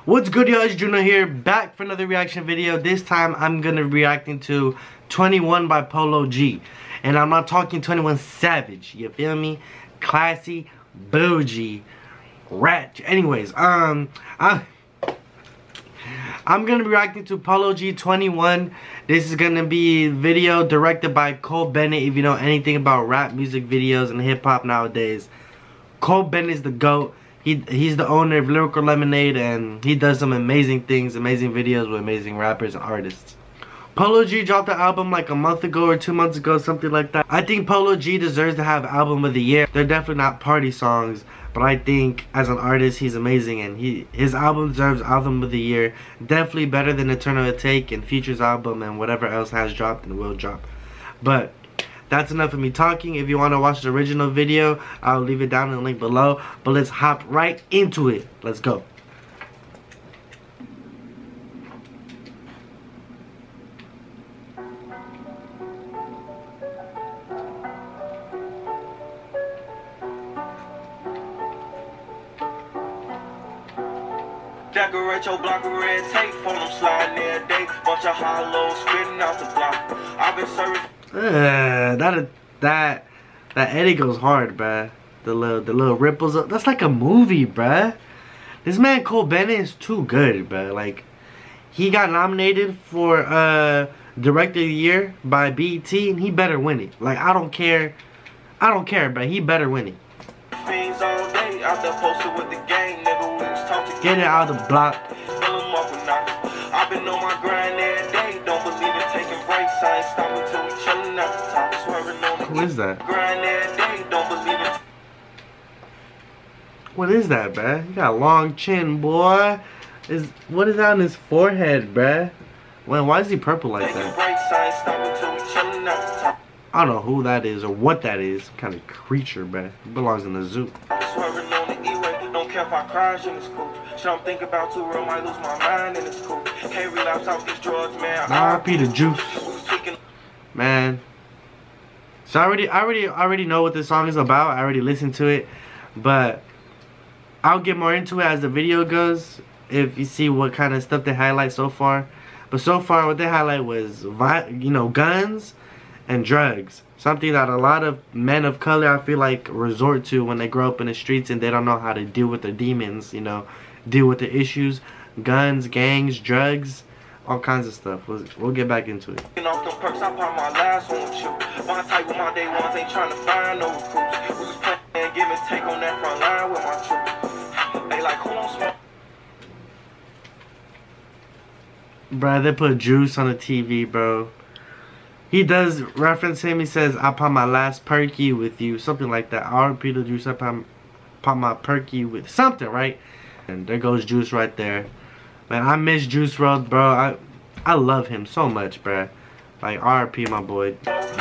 What's good, y'all? It's Juno here, back for another reaction video. This time I'm gonna be reacting to 21 by Polo G. And I'm not talking 21 Savage, you feel me? Classy, bougie, rat. Anyways, I'm gonna be reacting to Polo G 21. This is gonna be a video directed by Cole Bennett. If you know anything about rap music videos and hip hop nowadays, Cole Bennett is the GOAT. He's the owner of Lyrical Lemonade, and he does some amazing things, amazing videos with amazing rappers and artists. Polo G dropped an album like a month ago or 2 months ago, something like that. I think Polo G deserves to have Album of the Year. They're definitely not party songs, but I think as an artist he's amazing, and his album deserves Album of the Year. Definitely better than Eternal Take and Future's album and whatever else has dropped and will drop. But that's enough of me talking. If you want to watch the original video, I'll leave it down in the link below. But let's hop right into it. Let's go. Decorate your block with red tape for them sliding every day. Bunch of hollows spitting out the block. I've been serving. That Eddie goes hard, bruh. The little ripples up. That's like a movie, bruh. This man Cole Bennett is too good, bruh. Like, he got nominated for Director of the Year by BET, and he better win it. Like, I don't care, bruh. He better win it. Fiends all day out there posted with the gang, nigga. We was talking. Get it out of the block. I've been on my grind every day. Don't believe in taking breaks. I ain't stopping till we chillin' at the top. Swerving on the Who is that? grind every day. Don't believe it. What is that, bruh? He got a long chin, boy. What is that on his forehead, bruh? Why is he purple like that? I don't know who that is or what that is. Some kind of creature, bruh. He belongs in the zoo. Swerving on the E-way. Don't care if I crash in the school. Shit I'm thinking about too real. Might lose my mind in the school. Can't relapse out these drugs, man. R.I.P. the juice. Man. So I already know what this song is about. I already listened to it, but I'll get more into it as the video goes, if you see what kind of stuff they highlight so far. But so far what they highlight was, you know, guns and drugs. Something that a lot of men of color, I feel like, resort to when they grow up in the streets and they don't know how to deal with their demons, you know, deal with the issues. Guns, gangs, drugs, all kinds of stuff. We'll get back into it. Off the perks, I pop my last one with you. My type with my day ones ain't trying to find no recruits. We was playing and give and take on that front line with my troops. They like, who don't smoke? Bruh, they put Juice on the TV, bro. He does reference him. He says, I pop my last perky with you. Something like that. I'll repeat the Juice. I pop my perky with something, right? And there goes Juice right there. Man, I miss Juice WRLD, bro. I love him so much, bruh. Like, R.I.P. my boy,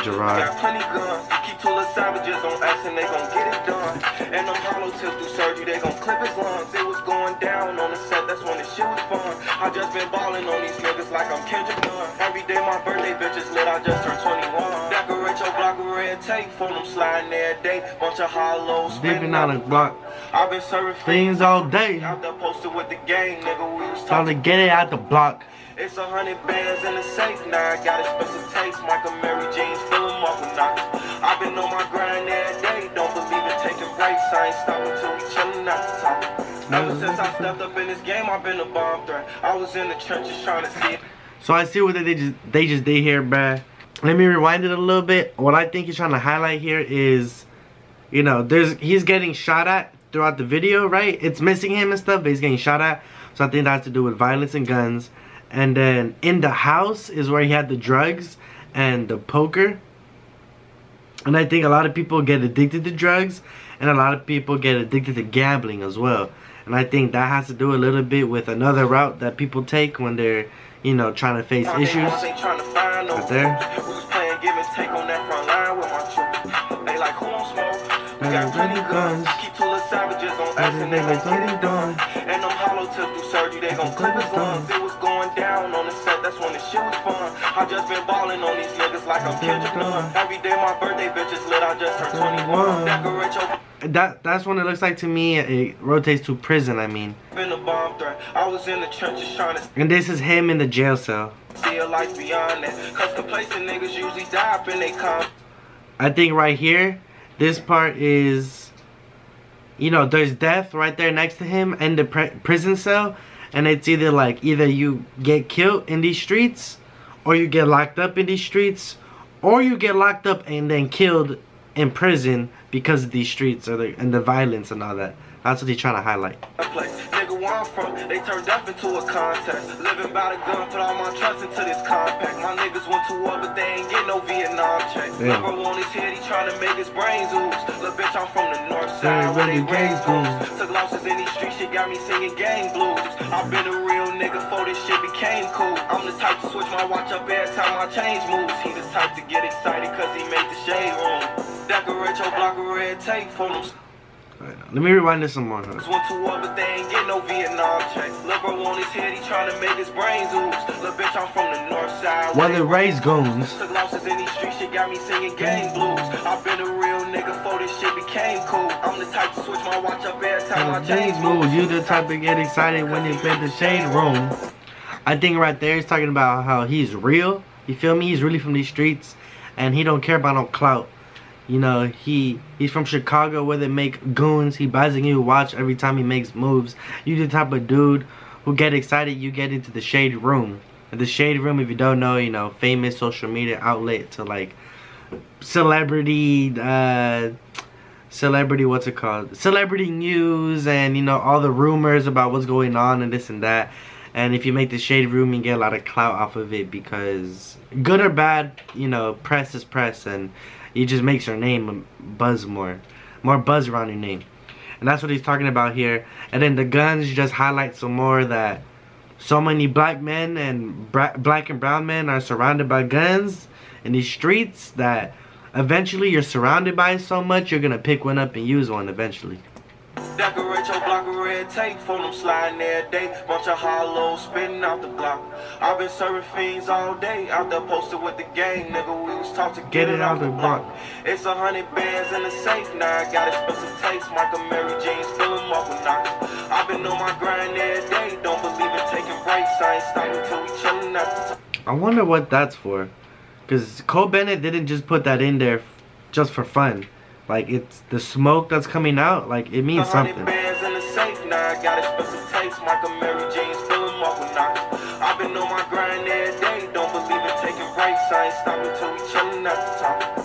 Gerard. Got plenty guns. Keep two little savages on us and they gon' get it done. And them hollow tips do surgery, they gon' clip his lungs. It was going down on the set, that's when the shit was fun. I just been ballin' on these niggas like I'm Kendrick Nunn. Every day my birthday bitches lit, I just turned 21. Decorate your block with red tape for them sliding every day. Bunch of hollows Dipping out the block. I've been serving things all day. Out there posted with the gang, nigga. We was trying to get it out the block. It's 100 bands in the safe. Now I got expensive taste. Michael Mary jeans, fill them up with knots. I've been on my grind every day. Don't believe in taking breaks. I ain't stopping till we chillin' at the top. Ever since I stepped up in this game, I've been a bomb threat. I was in the trenches trying to see it. So I see what they just did here, bruh. Let me rewind it a little bit. What I think he's trying to highlight here is, you know, he's getting shot at throughout the video, right? It's missing him and stuff, but he's getting shot at. So I think that has to do with violence and guns. And then in the house is where he had the drugs and the poker. And I think a lot of people get addicted to drugs, and a lot of people get addicted to gambling as well. And I think that has to do a little bit with another route that people take when they're, you know, trying to face issues. Right there. Got plenty guns. Keep two little savages on us and they gon' get it done. And them hollow tips do surgery, they gon' clip his lungs. It was going down on the set, that's when the shit was fun. I just been ballin' on these niggas like I'm Kendrick Nunn. Every day my birthday bitches lit, I just turned 21. Decorate your That's what it looks like to me. It rotates to prison, I mean. Been a bomb threat. I was in the trenches trying to And this is him in the jail cell. see a life beyond that. Cause complacent niggas usually die up in they come. I think right here, this part is, you know, there's death right there next to him in the prison cell. And it's either like, either you get killed in these streets, or you get locked up in these streets, or you get locked up and then killed in prison because of these streets and the violence and all that. That's what he's trying to highlight. Nigga, where I'm from, they turned death into a contest. Living by the gun, put all my trust into this compact. My niggas went to war, but they ain't get no Vietnam check. Never on his head, he trying to make his brains ooze. Look, bitch, I'm from the north side, where they raise booze. Took losses in these streets, shit got me singing gang blues. I've been a real nigga before this shit became cool. I'm the type to switch my watch up every time my change moves. He the type to get excited cause he made the shade room. Decorate your block of red tape for them. Right, let me rewind this some more. Went to war, but they ain't get no Vietnam check. Look, bro, on his head, he trying to make his brains ooze. Look, bitch, I'm from the north side. Where the raise goons. Took losses in these streets, shit got me singing gang blues. I've been a real nigga before this shit became cool. I'm the type to switch my watch up every time I change moves. You the type to get excited when you been the shade room. I think right there he's talking about how he's real. You feel me? He's really from these streets, and he don't care about no clout. You know, he's from Chicago where they make goons. He buys a new watch every time he makes moves. You the type of dude who get excited, you get into the shade room. And the shade room, if you don't know, you know, famous social media outlet to like celebrity what's it called? Celebrity news, and you know, all the rumors about what's going on and this and that. And if you make the shade room, you get a lot of clout off of it, because good or bad, you know, press is press, and it just makes your name buzz more buzz around your name. And that's what he's talking about here. And then the guns just highlight some more that so many black men and black and brown men are surrounded by guns in these streets that eventually you're surrounded by so much you're gonna pick one up and use one eventually. Decorate your block of red tape for them sliding every day. Bunch of hollows spitting out the block. I've been serving fiends all day. Out there posted with the gang, nigga. We was taught to get it out the block. It's 100 bands in the safe. Now I got expensive taste. Michael Mary Jeans, fill them up with knocks. I've been on my grind every day. Don't believe in taking breaks. I ain't stopping till we chillin' at the top. I wonder what that's for. Because Cole Bennett didn't just put that in there just for fun. Like, it's the smoke that's coming out, like, it means something. Bands in the safe. Now I got expensive taste. Michael Mary Jeans, fill them up with knocks. I've been on my grind every day. Don't believe in taking breaks. I ain't stopping till we chillin' at the top.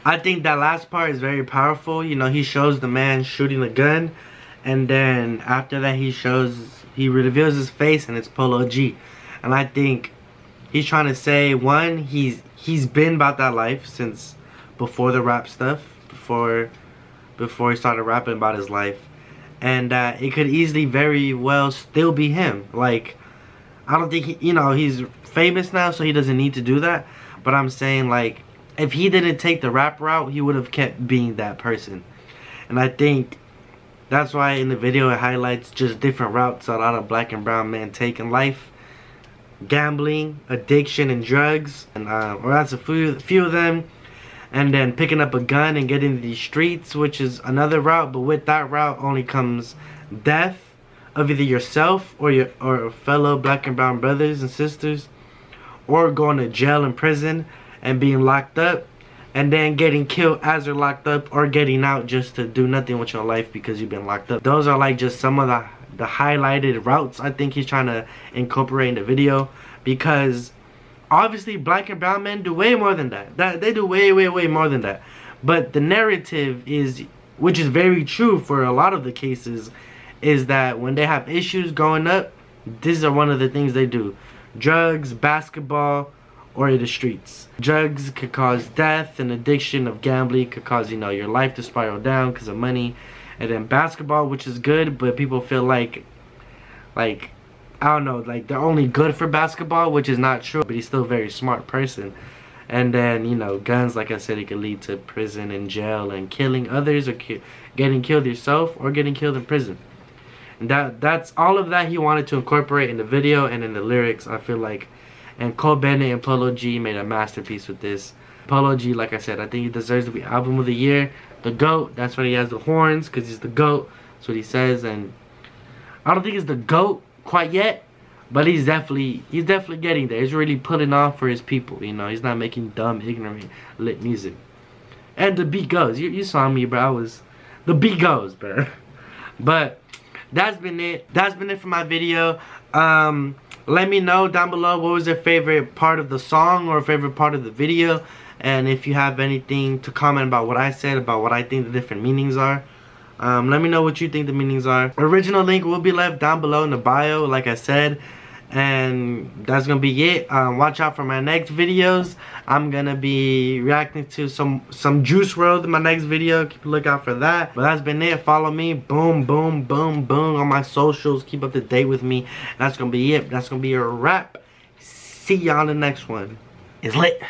I think that last part is very powerful. You know, he shows the man shooting the gun, and then after that he reveals his face, and it's Polo G. And I think he's trying to say, one, he's been about that life since before the rap stuff, before he started rapping about his life, and it could easily very well still be him. Like, I don't think he's famous now, so he doesn't need to do that, but I'm saying, like, if he didn't take the rap route, he would have kept being that person. And I think that's why in the video it highlights just different routes a lot of black and brown men take in life. Gambling, addiction, and drugs. And or that's a few of them. And then picking up a gun and getting into these streets, which is another route. But with that route only comes death of either yourself or fellow black and brown brothers and sisters. Or going to jail and prison and being locked up, and then getting killed as they're locked up, or getting out just to do nothing with your life because you've been locked up. Those are like just some of the highlighted routes I think he's trying to incorporate in the video, because obviously black and brown men do way more than that. They do way more than that. But the narrative is, which is very true for a lot of the cases, is that when they have issues growing up, these are one of the things they do: drugs, basketball, or the streets. Drugs could cause death, and addiction of gambling could cause, you know, your life to spiral down because of money. And then basketball, which is good, but people feel like I don't know, like they're only good for basketball, which is not true, but he's still a very smart person. And then, you know, guns, like I said, it could lead to prison and jail and killing others, or getting killed yourself, or getting killed in prison. And that's all of that he wanted to incorporate in the video and in the lyrics, I feel like. And Cole Bennett and Polo G made a masterpiece with this. Polo G, like I said, I think he deserves to be Album of the Year. The GOAT, that's why he has the horns, because he's the GOAT. That's what he says. And I don't think he's the GOAT quite yet, but he's definitely getting there. He's really putting on for his people, you know. He's not making dumb, ignorant, lit music. And the beat goes. You saw me, bro. The beat goes, bro. But that's been it. That's been it for my video. Let me know down below what was your favorite part of the song or favorite part of the video. And if you have anything to comment about what I said, about what I think the different meanings are. Let me know what you think the meanings are. Original link will be left down below in the bio, like I said. And that's gonna be it. Watch out for my next videos. I'm gonna be reacting to some Juice WRLD in my next video. Keep a lookout for that. But that's been it. Follow me, boom, boom, boom, boom, on my socials. Keep up to date with me. That's gonna be it. That's gonna be a wrap. See y'all in the next one. It's lit.